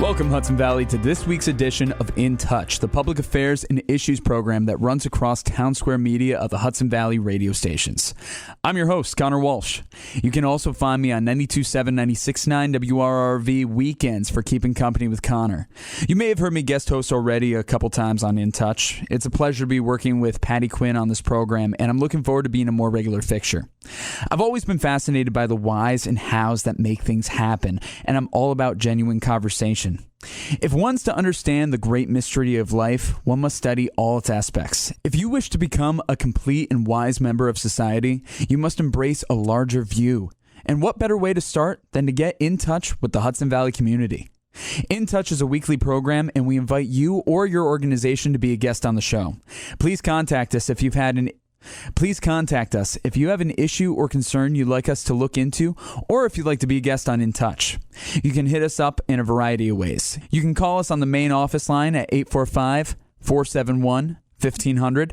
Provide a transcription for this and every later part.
Welcome, Hudson Valley, to this week's edition of In Touch, the public affairs and issues program that runs across Townsquare Media of the Hudson Valley radio stations. I'm your host, Conor Walsh. You can also find me on 92.7, 96.9 WRRV weekends for Keepin Company with Conor. You may have heard me guest host already a couple times on In Touch. It's a pleasure to be working with Paty Quinn on this program, and I'm looking forward to being a more regular fixture. I've always been fascinated by the whys and hows that make things happen, and I'm all about genuine conversation. If one's to understand the great mystery of life, one must study all its aspects. If you wish to become a complete and wise member of society, you must embrace a larger view. And what better way to start than to get in touch with the Hudson Valley community? In Touch is a weekly program, and we invite you or your organization to be a guest on the show. Please contact us if you have an issue or concern you'd like us to look into, or if you'd like to be a guest on In Touch. You can hit us up in a variety of ways. You can call us on the main office line at 845-471-1500.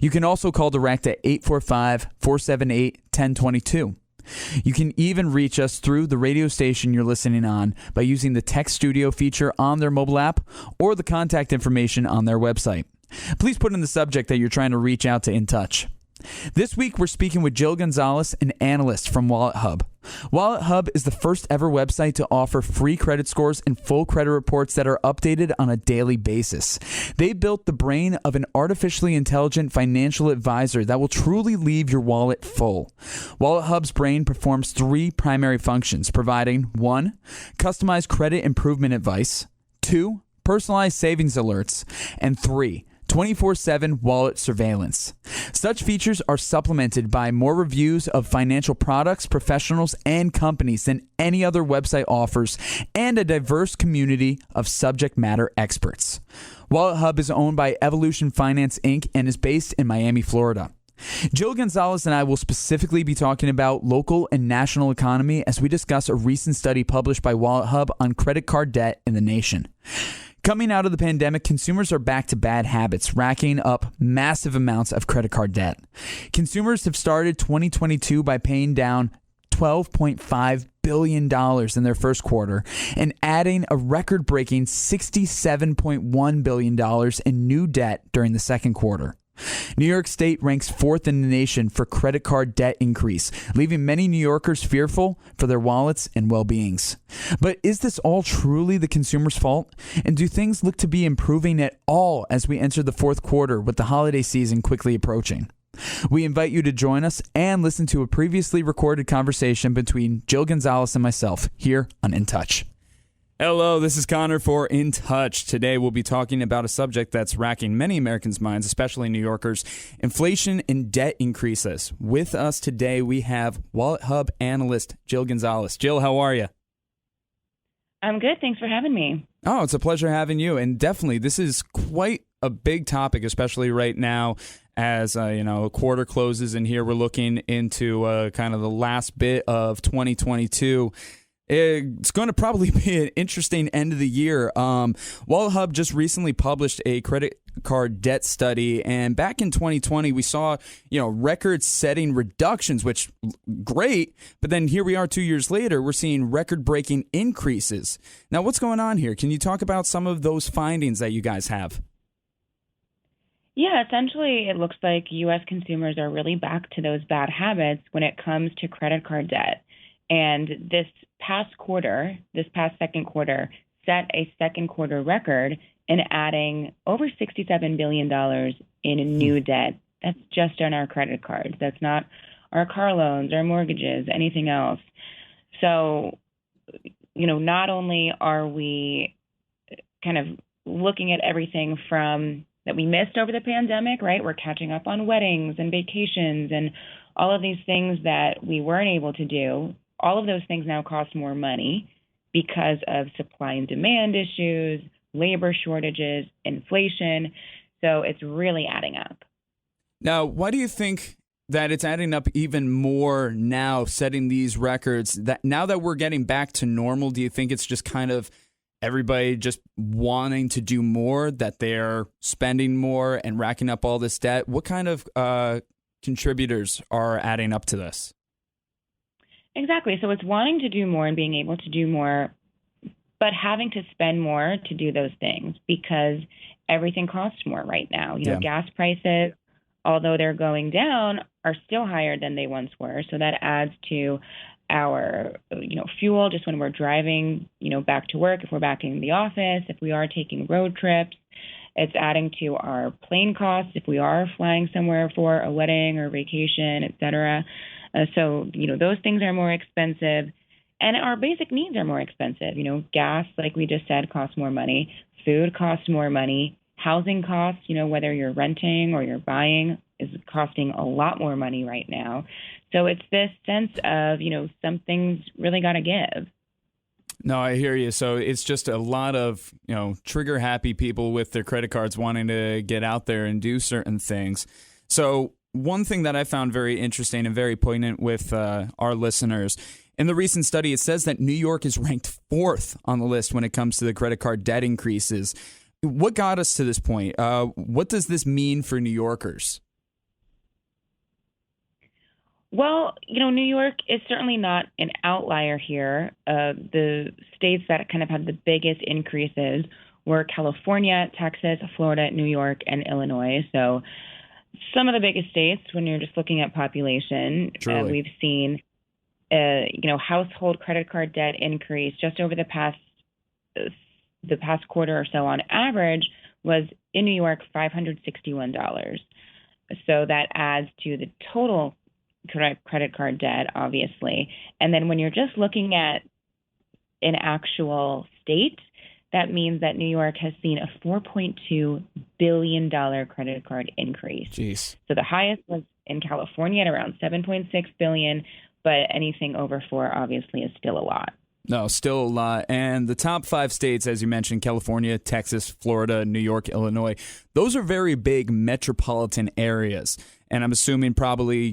You can also call direct at 845-478-1022. You can even reach us through the radio station you're listening on by using the Text Studio feature on their mobile app or the contact information on their website. Please put in the subject that you're trying to reach out to In Touch. This week, we're speaking with Jill Gonzales, an analyst from WalletHub. WalletHub is the first ever website to offer free credit scores and full credit reports that are updated on a daily basis. They built the brain of an artificially intelligent financial advisor that will truly leave your wallet full. WalletHub's brain performs three primary functions, providing 1. Customized credit improvement advice, 2. Personalized savings alerts, and 3. 24/7 wallet surveillance. Such features are supplemented by more reviews of financial products, professionals, and companies than any other website offers, and a diverse community of subject matter experts. WalletHub is owned by Evolution Finance, Inc. and is based in Miami, Florida. Jill Gonzales and I will specifically be talking about local and national economy as we discuss a recent study published by WalletHub on credit card debt in the nation. Coming out of the pandemic, consumers are back to bad habits, racking up massive amounts of credit card debt. Consumers have started 2022 by paying down $12.5 billion in their first quarter and adding a record-breaking $67.1 billion in new debt during the second quarter. New York State ranks 4th in the nation for credit card debt increase, leaving many New Yorkers fearful for their wallets and well-beings. But is this all truly the consumer's fault? And do things look to be improving at all as we enter the fourth quarter with the holiday season quickly approaching? We invite you to join us and listen to a previously recorded conversation between Jill Gonzales and myself here on In Touch. Hello, this is Conor for In Touch. Today we'll be talking about a subject that's racking many Americans' minds, especially New Yorkers, inflation and debt increases. With us today we have WalletHub analyst Jill Gonzales. Jill, how are you? I'm good. Thanks for having me. Oh, it's a pleasure having you. And definitely, this is quite a big topic, especially right now as, a quarter closes. And here we're looking into kind of the last bit of 2022. It's going to probably be an interesting end of the year. WalletHub just recently published a credit card debt study, and back in 2020, we saw record-setting reductions, which great. But then here we are 2 years later, we're seeing record-breaking increases. Now, what's going on here? Can you talk about some of those findings that you guys have? Yeah, essentially, it looks like U.S. consumers are really back to those bad habits when it comes to credit card debt. And this past second quarter, set a second quarter record in adding over $67 billion in new debt. That's just on our credit cards. That's not our car loans, our mortgages, anything else. So, not only are we kind of looking at everything from that we missed over the pandemic, right? We're catching up on weddings and vacations and all of these things that we weren't able to do. All of those things now cost more money because of supply and demand issues, labor shortages, inflation. So it's really adding up. Now, why do you think that it's adding up even more now, setting these records? That now that we're getting back to normal, do you think it's just kind of everybody just wanting to do more, that they're spending more and racking up all this debt? What kind of contributors are adding up to this? Exactly. So it's wanting to do more and being able to do more but having to spend more to do those things because everything costs more right now. You know, gas prices, although they're going down, are still higher than they once were. So that adds to our, fuel just when we're driving, back to work, if we're back in the office, if we are taking road trips. It's adding to our plane costs if we are flying somewhere for a wedding or vacation, et cetera. So, those things are more expensive. And our basic needs are more expensive. Gas, like we just said, costs more money. Food costs more money. Housing costs, whether you're renting or you're buying, is costing a lot more money right now. So it's this sense of, something's really got to give. No, I hear you. So it's just a lot of, trigger happy people with their credit cards wanting to get out there and do certain things. So one thing that I found very interesting and very poignant with our listeners, in the recent study, it says that New York is ranked 4th on the list when it comes to the credit card debt increases. What got us to this point? What does this mean for New Yorkers? Well, New York is certainly not an outlier here. The states that kind of had the biggest increases were California, Texas, Florida, New York, and Illinois. So some of the biggest states when you're just looking at population. We've seen, household credit card debt increase just over the past quarter or so on average was in New York $561. So that adds to the total credit card debt, obviously. And then when you're just looking at an actual state, that means that New York has seen a $4.2 billion credit card increase. Jeez. So the highest was in California at around $7.6 billion, but anything over 4 obviously is still a lot. No, still a lot. And the top 5 states, as you mentioned, California, Texas, Florida, New York, Illinois, those are very big metropolitan areas. And I'm assuming probably,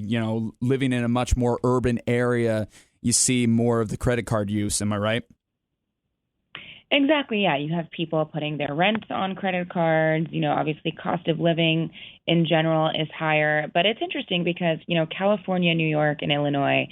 living in a much more urban area, you see more of the credit card use. Am I right? Exactly, yeah. You have people putting their rents on credit cards. Obviously cost of living in general is higher. But it's interesting because, California, New York, and Illinois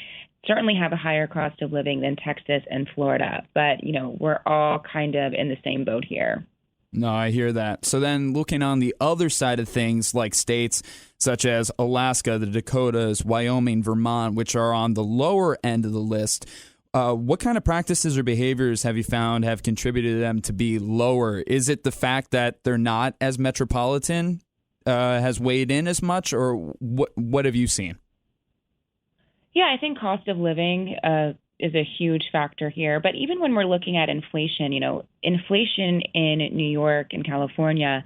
certainly have a higher cost of living than Texas and Florida. But, we're all kind of in the same boat here. No, I hear that. So then looking on the other side of things, like states such as Alaska, the Dakotas, Wyoming, Vermont, which are on the lower end of the list, what kind of practices or behaviors have you found have contributed to them to be lower? Is it the fact that they're not as metropolitan has weighed in as much, or what have you seen? Yeah, I think cost of living is a huge factor here. But even when we're looking at inflation, inflation in New York and California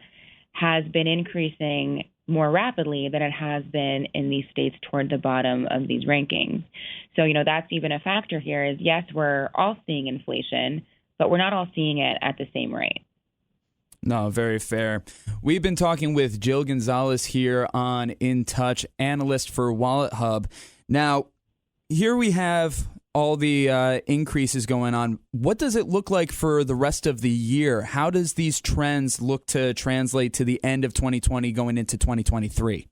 has been increasing more rapidly than it has been in these states toward the bottom of these rankings. So, that's even a factor here is, yes, we're all seeing inflation, but we're not all seeing it at the same rate. No, very fair. We've been talking with Jill Gonzales here on In Touch, analyst for WalletHub. Now, here we have all the increases going on. What does it look like for the rest of the year? How does these trends look to translate to the end of 2020 going into 2023?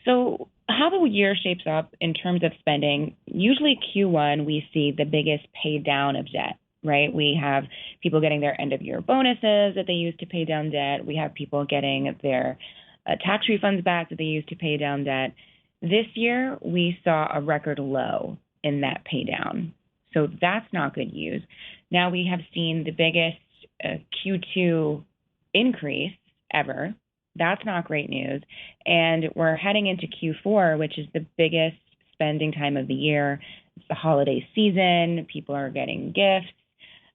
So how the year shapes up in terms of spending, usually Q1 we see the biggest pay down of debt, right? We have people getting their end of year bonuses that they use to pay down debt. We have people getting their tax refunds back that they use to pay down debt. This year, we saw a record low in that pay down. So that's not good news. Now we have seen the biggest Q2 increase ever. That's not great news. And we're heading into Q4, which is the biggest spending time of the year. It's the holiday season. People are getting gifts,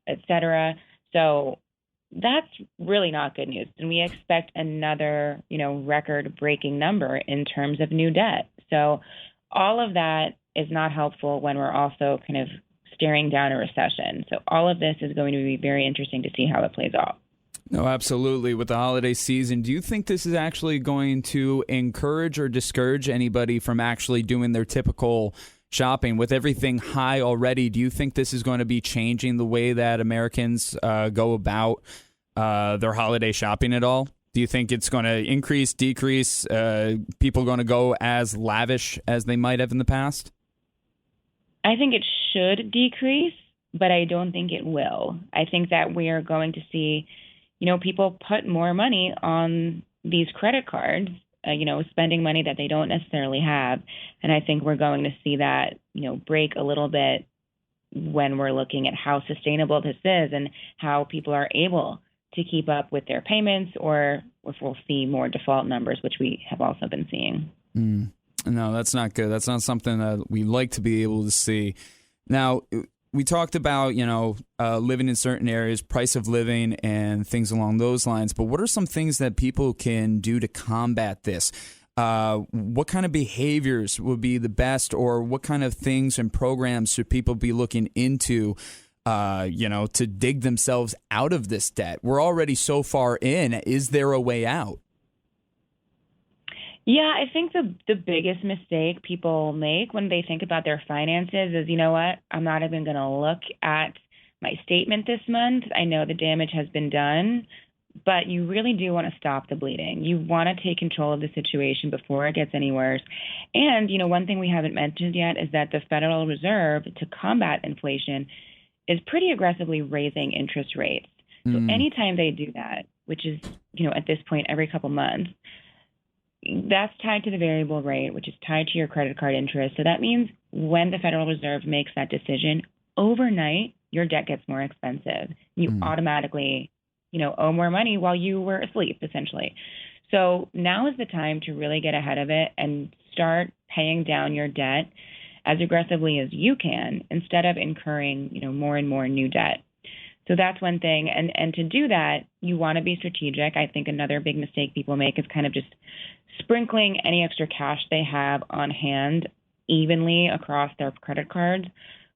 et cetera. So that's really not good news. And we expect another, record-breaking number in terms of new debt. So all of that is not helpful when we're also kind of staring down a recession. So all of this is going to be very interesting to see how it plays out. No, absolutely. With the holiday season, do you think this is actually going to encourage or discourage anybody from actually doing their typical shopping? With everything high already, do you think this is going to be changing the way that Americans go about their holiday shopping at all? Do you think it's going to increase, decrease? People going to go as lavish as they might have in the past? I think it should decrease, but I don't think it will. I think that we are going to see, people put more money on these credit cards, spending money that they don't necessarily have. And I think we're going to see that, break a little bit when we're looking at how sustainable this is and how people are able to keep up with their payments, or if we'll see more default numbers, which we have also been seeing. No, that's not good. That's not something that we like to be able to see. Now, we talked about, living in certain areas, price of living, and things along those lines. But what are some things that people can do to combat this? What kind of behaviors would be the best, or what kind of things and programs should people be looking into, to dig themselves out of this debt? We're already so far in. Is there a way out? Yeah, I think the biggest mistake people make when they think about their finances is, you know what, I'm not even going to look at my statement this month. I know the damage has been done, but you really do want to stop the bleeding. You want to take control of the situation before it gets any worse. And, one thing we haven't mentioned yet is that the Federal Reserve, to combat inflation, is pretty aggressively raising interest rates. So anytime they do that, which is, at this point, every couple months, that's tied to the variable rate, which is tied to your credit card interest. So that means when the Federal Reserve makes that decision, overnight, your debt gets more expensive. You automatically, owe more money while you were asleep, essentially. So now is the time to really get ahead of it and start paying down your debt as aggressively as you can, instead of incurring, more and more new debt. So that's one thing. And to do that, you want to be strategic. I think another big mistake people make is kind of just sprinkling any extra cash they have on hand evenly across their credit cards.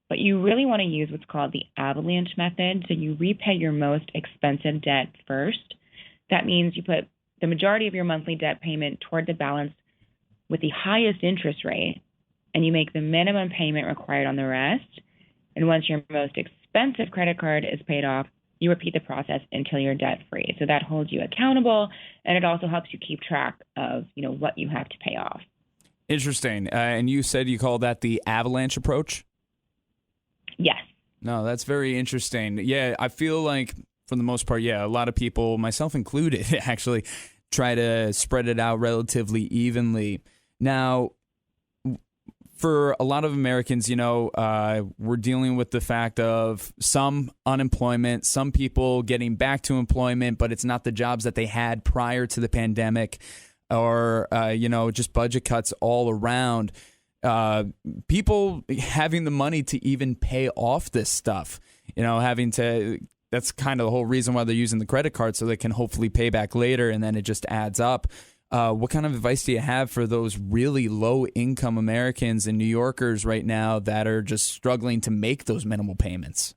But you really want to use what's called the avalanche method. So you repay your most expensive debt first. That means you put the majority of your monthly debt payment toward the balance with the highest interest rate, and you make the minimum payment required on the rest. And once your most expensive credit card is paid off, you repeat the process until you're debt-free. So that holds you accountable, and it also helps you keep track of, what you have to pay off. Interesting. And you said you call that the avalanche approach? Yes. No, that's very interesting. Yeah, I feel like for the most part, a lot of people, myself included, actually try to spread it out relatively evenly. Now, for a lot of Americans, we're dealing with the fact of some unemployment, some people getting back to employment, but it's not the jobs that they had prior to the pandemic, or, just budget cuts all around. People having the money to even pay off this stuff, that's kind of the whole reason why they're using the credit card, so they can hopefully pay back later, and then it just adds up. What kind of advice do you have for those really low-income Americans and New Yorkers right now that are just struggling to make those minimal payments?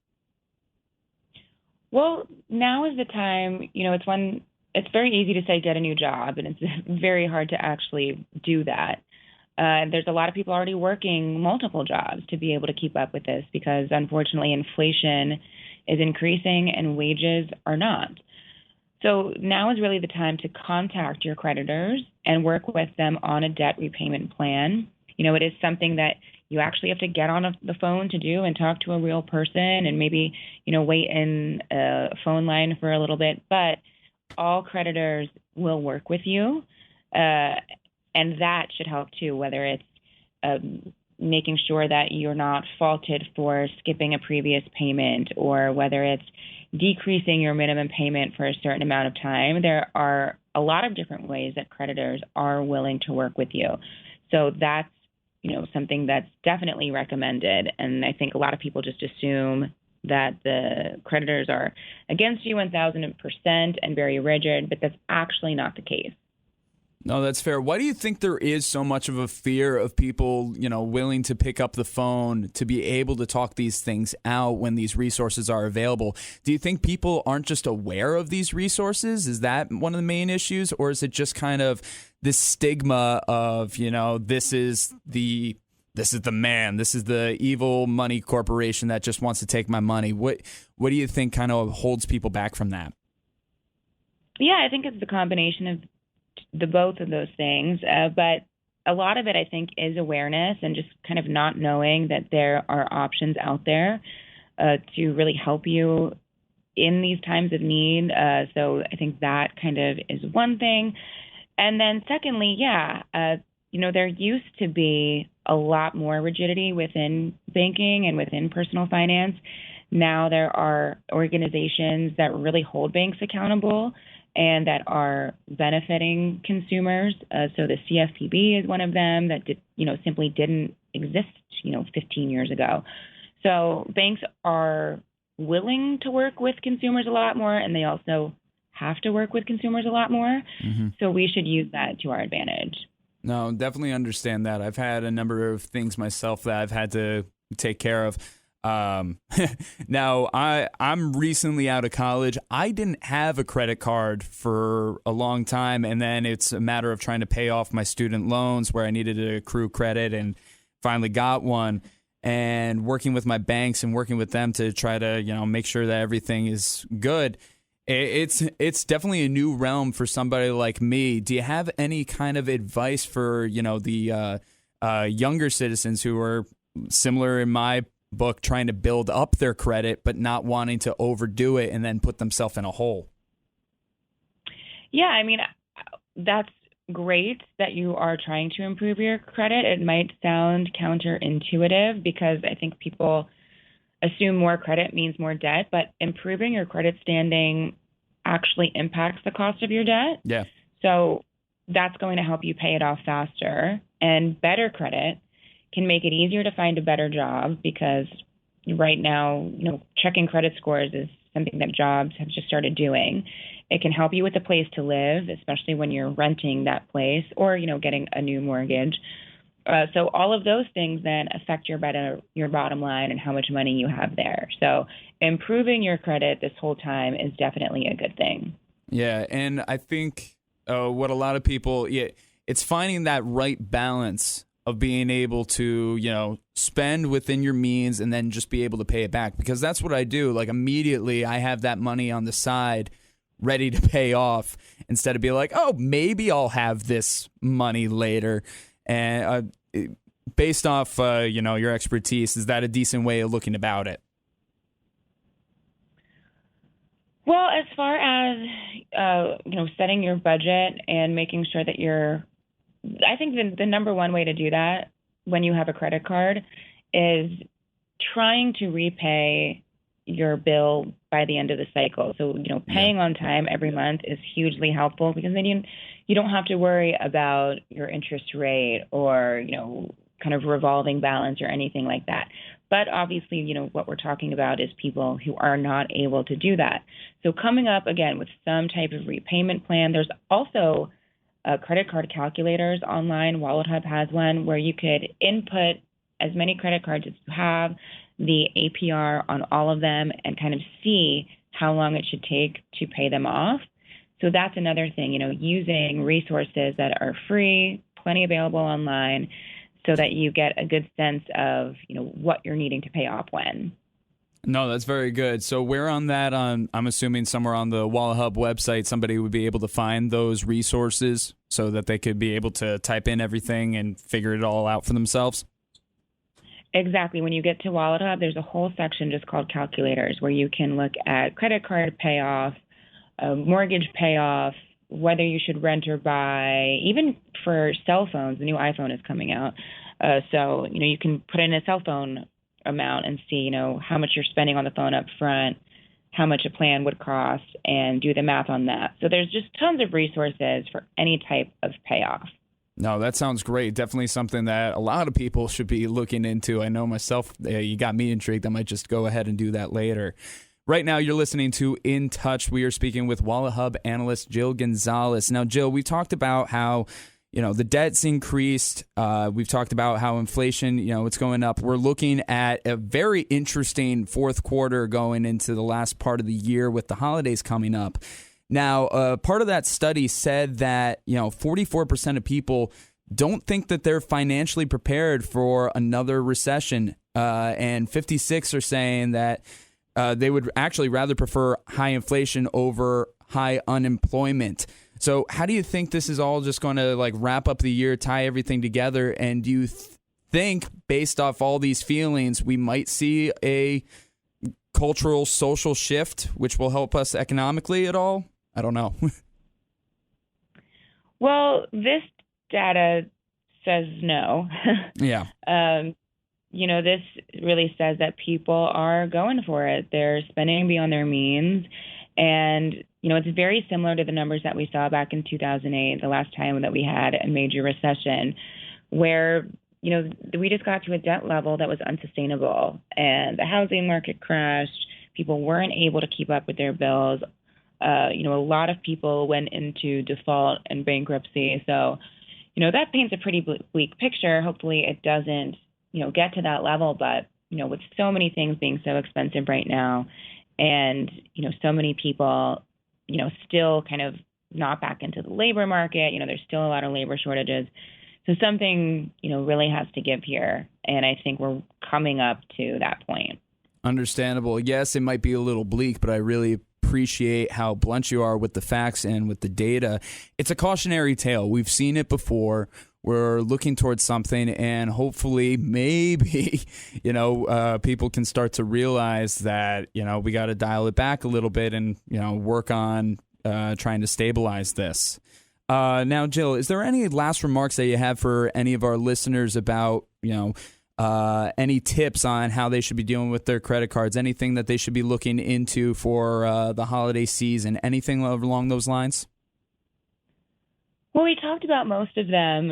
Well, now is the time. It's very easy to say get a new job, and it's very hard to actually do that. There's a lot of people already working multiple jobs to be able to keep up with this, because unfortunately inflation is increasing and wages are not. So now is really the time to contact your creditors and work with them on a debt repayment plan. It is something that you actually have to get on the phone to do and talk to a real person, and maybe, wait in a phone line for a little bit. But all creditors will work with you, and that should help too, whether it's making sure that you're not faulted for skipping a previous payment, or whether it's decreasing your minimum payment for a certain amount of time. There are a lot of different ways that creditors are willing to work with you. So that's, something that's definitely recommended. And I think a lot of people just assume that the creditors are against you 1,000% and very rigid, but that's actually not the case. No, that's fair. Why do you think there is so much of a fear of people, willing to pick up the phone to be able to talk these things out when these resources are available? Do you think people aren't just aware of these resources? Is that one of the main issues? Or is it just kind of this stigma of, this is the man, this is the evil money corporation that just wants to take my money? What do you think kind of holds people back from that? Yeah, I think it's the combination of the both of those things. But a lot of it, I think, is awareness and just kind of not knowing that there are options out there. to really help you in these times of need. So I think that kind of is one thing. And then secondly, there used to be a lot more rigidity within banking and within personal finance. Now there are organizations that really hold banks accountable and that are benefiting consumers. So the CFPB is one of them that simply didn't exist, 15 years ago. So banks are willing to work with consumers a lot more, and they also have to work with consumers a lot more. Mm-hmm. So we should use that to our advantage. No, definitely understand that. I've had a number of things myself that I've had to take care of. Now, I'm recently out of college. I didn't have a credit card for a long time, and then it's a matter of trying to pay off my student loans where I needed to accrue credit and finally got one, and working with my banks and working with them to try to, make sure that everything is good. It's definitely a new realm for somebody like me. Do you have any kind of advice for, the younger citizens who are similar in my book, trying to build up their credit, but not wanting to overdo it and then put themselves in a hole? Yeah, I mean, that's great that you are trying to improve your credit. It might sound counterintuitive because I think people assume more credit means more debt, but improving your credit standing actually impacts the cost of your debt. Yeah. So that's going to help you pay it off faster, and better credit can make it easier to find a better job because right now, checking credit scores is something that jobs have just started doing. It can help you with a place to live, especially when you're renting that place or, getting a new mortgage. So all of those things then affect your bottom line and how much money you have there. So improving your credit this whole time is definitely a good thing. Yeah, and I think what a lot of people, it's finding that right balance of being able to, spend within your means and then just be able to pay it back. Because that's what I do. Like immediately I have that money on the side ready to pay off instead of being like, oh, maybe I'll have this money later. And based off, your expertise, is that a decent way of looking about it? Well, as far as, setting your budget and making sure that I think the number one way to do that when you have a credit card is trying to repay your bill by the end of the cycle. So, paying on time every month is hugely helpful because then you don't have to worry about your interest rate or, kind of revolving balance or anything like that. But obviously, what we're talking about is people who are not able to do that. So coming up, again, with some type of repayment plan, there's also credit card calculators online. WalletHub has one where you could input as many credit cards as you have, the APR on all of them, and kind of see how long it should take to pay them off. So that's another thing, using resources that are free, plenty available online, so that you get a good sense of, what you're needing to pay off when. No, that's very good. So where on that, I'm assuming somewhere on the WalletHub website, somebody would be able to find those resources so that they could be able to type in everything and figure it all out for themselves? Exactly. When you get to WalletHub, there's a whole section just called calculators where you can look at credit card payoff, mortgage payoff, whether you should rent or buy, even for cell phones. The new iPhone is coming out. So, you can put in a cell phone amount and see, how much you're spending on the phone up front, how much a plan would cost, and do the math on that. So there's just tons of resources for any type of payoff. No, that sounds great. Definitely something that a lot of people should be looking into. I know myself, you got me intrigued. I might just go ahead and do that later. Right now, you're listening to In Touch. We are speaking with WalletHub analyst Jill Gonzales. Now, Jill, we talked about how the debt's increased. We've talked about how inflation, it's going up. We're looking at a very interesting fourth quarter going into the last part of the year with the holidays coming up. Now, part of that study said that, 44% of people don't think that they're financially prepared for another recession. And 56 are saying that they would actually rather prefer high inflation over high unemployment. So how do you think this is all just going to wrap up the year, tie everything together? And do you think, based off all these feelings, we might see a cultural, social shift, which will help us economically at all? I don't know. Well, this data says no. Yeah. This really says that people are going for it. They're spending beyond their means. And, it's very similar to the numbers that we saw back in 2008, the last time that we had a major recession, where, we just got to a debt level that was unsustainable. And the housing market crashed. People weren't able to keep up with their bills. A lot of people went into default and bankruptcy. So, that paints a pretty bleak picture. Hopefully it doesn't, get to that level. But, with so many things being so expensive right now and, so many people, still kind of not back into the labor market, there's still a lot of labor shortages. So something, really has to give here. And I think we're coming up to that point. Understandable. Yes, it might be a little bleak, but I really appreciate how blunt you are with the facts and with the data. It's a cautionary tale. We've seen it before. We're looking towards something, and hopefully, maybe, people can start to realize that, we got to dial it back a little bit and, work on trying to stabilize this. Now, Jill, is there any last remarks that you have for any of our listeners about, any tips on how they should be dealing with their credit cards, anything that they should be looking into for the holiday season, anything along those lines? Well, we talked about most of them,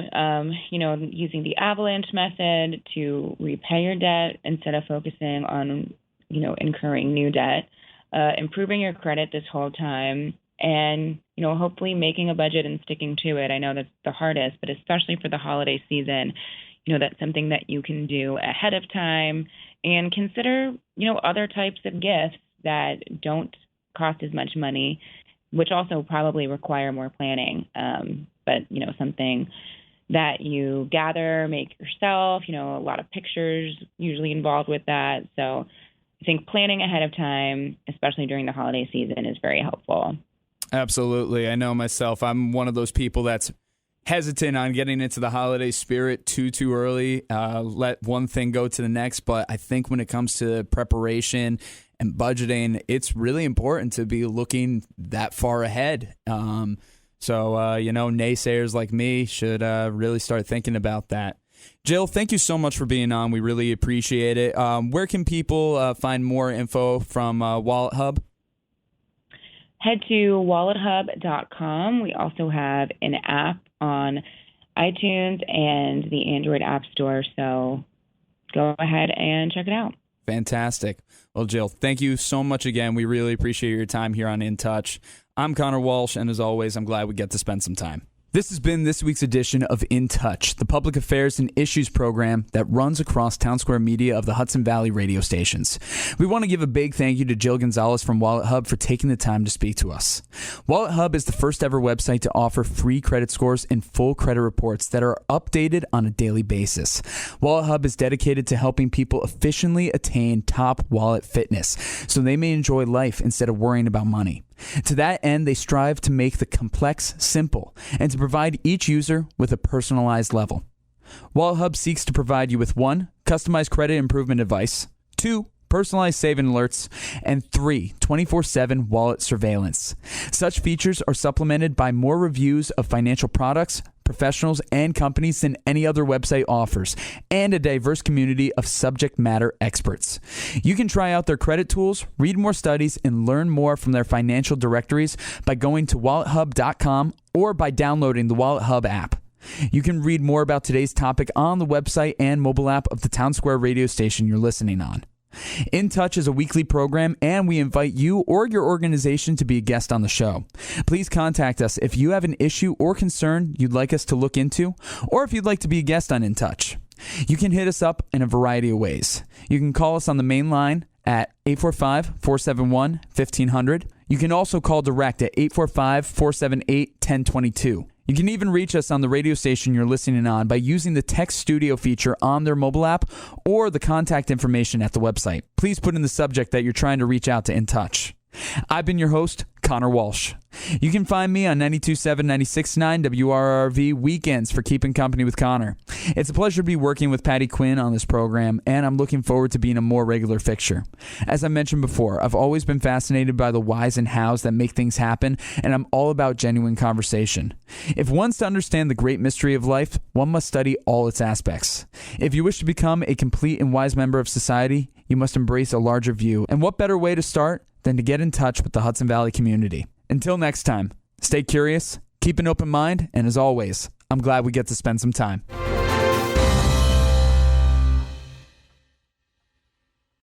using the avalanche method to repay your debt instead of focusing on, incurring new debt, improving your credit this whole time, and, hopefully making a budget and sticking to it. I know that's the hardest, but especially for the holiday season, that's something that you can do ahead of time, and consider, other types of gifts that don't cost as much money, which also probably require more planning. But, something that you gather, make yourself, a lot of pictures usually involved with that. So I think planning ahead of time, especially during the holiday season, is very helpful. Absolutely. I know myself. I'm one of those people that's hesitant on getting into the holiday spirit too early. Let one thing go to the next. But I think when it comes to preparation and budgeting, it's really important to be looking that far ahead. So, naysayers like me should really start thinking about that. Jill, thank you so much for being on. We really appreciate it. Where can people find more info from WalletHub? Head to WalletHub.com. We also have an app on iTunes and the Android App Store, so go ahead and check it out. Fantastic. Well, Jill, thank you so much again. We really appreciate your time here on In Touch. I'm Conor Walsh, and as always, I'm glad we get to spend some time. This has been this week's edition of In Touch, the public affairs and issues program that runs across Townsquare Media of the Hudson Valley radio stations. We want to give a big thank you to Jill Gonzales from WalletHub for taking the time to speak to us. WalletHub is the first ever website to offer free credit scores and full credit reports that are updated on a daily basis. WalletHub is dedicated to helping people efficiently attain top wallet fitness so they may enjoy life instead of worrying about money. To that end, they strive to make the complex simple and to provide each user with a personalized level. WalletHub seeks to provide you with 1, customized credit improvement advice, 2, personalized saving alerts, and 3, 24/7 wallet surveillance. Such features are supplemented by more reviews of financial products, professionals, and companies than any other website offers, and a diverse community of subject matter experts. You can try out their credit tools, read more studies, and learn more from their financial directories by going to WalletHub.com or by downloading the WalletHub app. You can read more about today's topic on the website and mobile app of the Townsquare radio station you're listening on. In Touch is a weekly program, and we invite you or your organization to be a guest on the show. Please contact us if you have an issue or concern you'd like us to look into, or if you'd like to be a guest on In Touch. You can hit us up in a variety of ways. You can call us on the main line at 845-471-1500. You can also call direct at 845-478-1022. You can even reach us on the radio station you're listening on by using the text studio feature on their mobile app or the contact information at the website. Please put in the subject that you're trying to reach out to In Touch. I've been your host, Conor Walsh. You can find me on 92.7, 96.9 WRRV weekends for Keepin Company with Conor. It's a pleasure to be working with Paty Quinn on this program, and I'm looking forward to being a more regular fixture. As I mentioned before, I've always been fascinated by the whys and hows that make things happen, and I'm all about genuine conversation. If one's to understand the great mystery of life, one must study all its aspects. If you wish to become a complete and wise member of society, you must embrace a larger view. And what better way to start than to get in touch with the Hudson Valley community? Until next time, stay curious, keep an open mind, and as always, I'm glad we get to spend some time.